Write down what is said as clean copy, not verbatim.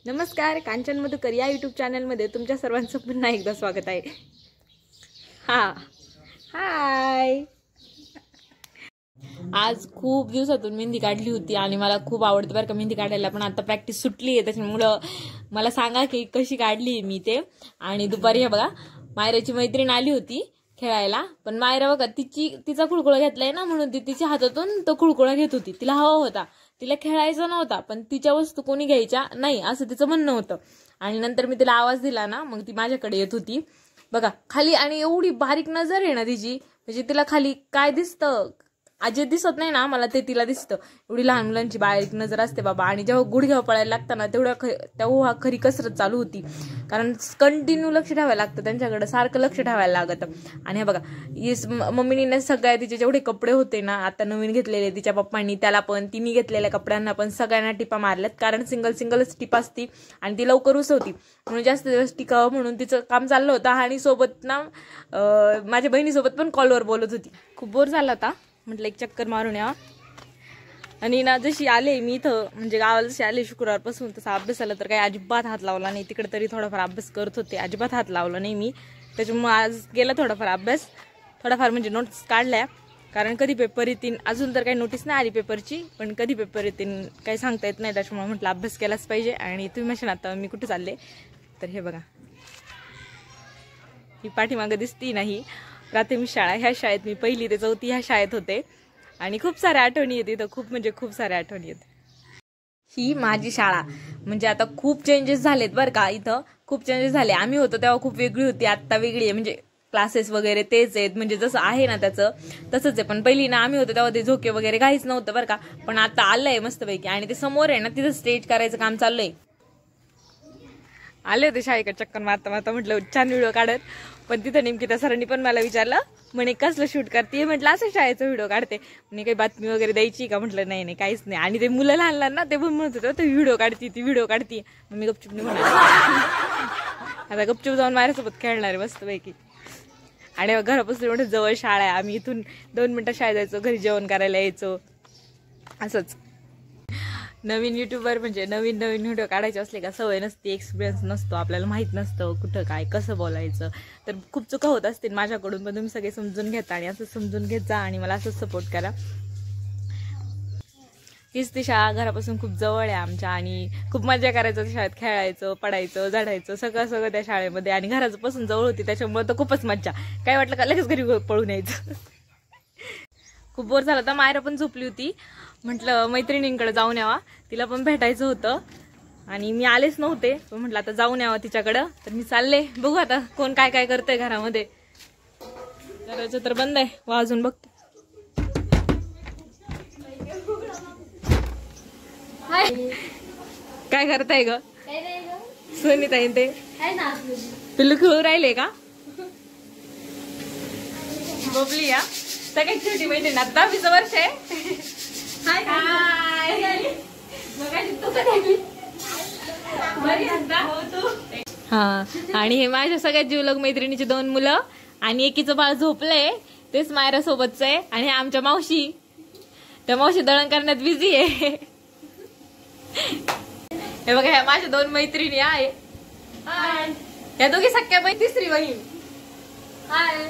नमस्कार, कांचन मधुकर या यूट्यूब चॅनलमध्ये तुमच्या सर्वांचं पुन्हा एकदा स्वागत आहे. हाय. आज खूप दिवसातून मेहंदी काढली होती आणि मला खूप आवडतं बरं का मेहंदी काढायला, पण आता प्रॅक्टिस सुटली आहे त्याच्यामुळं मला सांगा की कशी काढली मी ते. आणि दुपारी हे बघा मायराची मैत्रीण आली होती खेळायला, पण मायरा बघा तिचा खुळखुळा घेतलाय ना म्हणून ती तिच्या हातातून तो खुळखुळा घेत होती. तिला हवा होता, तिला खेळायचा नव्हता, पण तिच्या वस्तू कोणी घ्यायच्या नाही असं तिचं म्हणणं होतं. आणि नंतर मी तिला आवाज दिला ना, मग ती माझ्याकडे येत होती बघा खाली. आणि एवढी बारीक नजर आहे ना तिची, म्हणजे तिला खाली काय दिसतं अजित दिसत नाही ना, मला ते तिला दिसतं. एवढी लहान मुलांची बारीक नजर असते बाबा. आणि जेव्हा गुडघ्यावर पळायला लागतं ना तेव्हा खरी कसरत चालू होती, कारण कंटिन्यू लक्ष ठेवायला लागतं त्यांच्याकडे, सारखं लक्ष ठेवायला लागतं. आणि हे बघा मम्मीने सगळ्या तिचे जेवढे कपडे होते ना आता नवीन घेतलेले तिच्या पप्पांनी, त्याला पण तिने घेतलेल्या कपड्यांना पण सगळ्यांना टिपा मारल्यात, कारण सिंगलच टिपा असती आणि ती लवकर उसवती म्हणून जास्त दिवस टिकावं म्हणून तिचं काम चाललं होतं. आणि सोबत ना माझ्या बहिणीसोबत पण कॉलवर बोलत होती. खूप बोर झाला होता, म्हटलं एक चक्कर मारून या. आणि ना जशी आले मी इथं म्हणजे गावाला जशी आले शुक्रवारपासून, तसा अभ्यासाला तर काही अजिबात हात लावला नाही. तिकडे तरी थोडाफार अभ्यास करत होते, अजिबात हात लावला नाही मी. त्याच्यामुळे आज गेला थोडाफार अभ्यास, थोडाफार म्हणजे नोट्स काढल्या, कारण कधी पेपर येतील अजून तर काही नोटीस नाही आली पेपरची, पण कधी पेपर येतील काही सांगता येत नाही. त्याच्यामुळे म्हटलं अभ्यास केलाच पाहिजे. आणि तुम्ही म्हणशाल आता मी कुठे चालले, तर हे बघा ही पाठीमागं दिसती नाही प्राथमिक शाळा. ह्या शाळेत मी 1ली ते 4थी ह्या शाळेत होते आणि खूप साऱ्या आठवणी येते इथं, खूप म्हणजे खूप साऱ्या आठवणी येते. ही माझी शाळा. म्हणजे आता खूप चेंजेस झालेत बरं का, इथं खूप चेंजेस झाले. आम्ही होतो तेव्हा खूप वेगळी होती, आत्ता वेगळी आहे. म्हणजे क्लासेस वगैरे तेच आहेत, म्हणजे जसं आहे ना त्याचं तसंच आहे. पण पहिली ना आम्ही होतो तेव्हा ते झोके वगैरे काहीच नव्हतं बरं का, पण आता आलंय मस्तपैकी. आणि ते समोर आहे ना तिथं स्टेज करायचं काम चाललंय. आले होते शाळेकडे चक्कर मारता मारता, म्हटलं छान व्हिडिओ काढत, पण तिथं नेमकी त्या सरांनी पण मला विचारलं, म्हणे कसलं शूट करते, म्हटलं असं शाळेचा व्हिडिओ काढते. म्हणे काही बातमी वगैरे द्यायची का, म्हटलं नाही नाही काहीच नाही. आणि ते मुलं लहान लहान ना ते पण म्हणत होते ती व्हिडिओ काढती. मग मी गपचूप नाही म्हणाले, आता गपचूप जाऊन माझ्यासोबत खेळणार आहे मस्तपैकी. आणि घरापासून एवढं जवळ शाळा आहे, आम्ही इथून 2 मिनिटं शाळेत जायचो, घरी जेवण करायला यायचो. असंच नवीन युट्यूबर म्हणजे नवीन व्हिडिओ काढायचे असले का सवय नसते, एक्सपिरियन्स नसतो, आपल्याला माहित नसतं कुठं काय कसं बोलायचं, तर खूप चुका होत असतील माझ्याकडून. पण तुम्ही सगळे समजून घेता आणि असं समजून घेत जा आणि मला असंच सपोर्ट करा. हीच ती शाळा घरापासून खूप जवळ आहे आमच्या, आणि खूप मजा करायचं शाळेत, खेळायचं, पडायचं, झाडायचं, सगळं त्या शाळेमध्ये. आणि घराचं पासून जवळ होती त्याच्यामुळे तर खूपच मज्जा. काय वाटलं का लगेच घरी पळून यायचं. खूप बोर झाला होता. मायरा पण झोपली होती, म्हटलं मैत्रिणींकडे जाऊन यावा, तिला पण भेटायचं होतं. आणि मी आलेच नव्हते, पण म्हटलं आता जाऊन यावं तिच्याकडं. तर मी चालले, बघू आता कोण काय काय करतंय घरामध्ये. दरवाजा तर बंद आहे, वाजून बघते. काय करताय ग सुनीताई ते पिल्लू खेळू राहिले का? बबली या सगळ्यात छोटी मैत्रीण, आता 10वीचं वर्ष आहे. हा. आणि हे माझ्या सगळ्यात जीवलग मैत्रिणीची 2 मुलं, आणि एकीचं बाळ झोपलंय, तेच मायरा सोबतच आहे. आणि आमच्या मावशी, त्या मावशी दळण करण्यात बिझी आहे. हे बघा ह्या माझ्या 2 मैत्रिणी आहे, ह्या दोघी सख्या बहीण, 3री बहीण. हाय.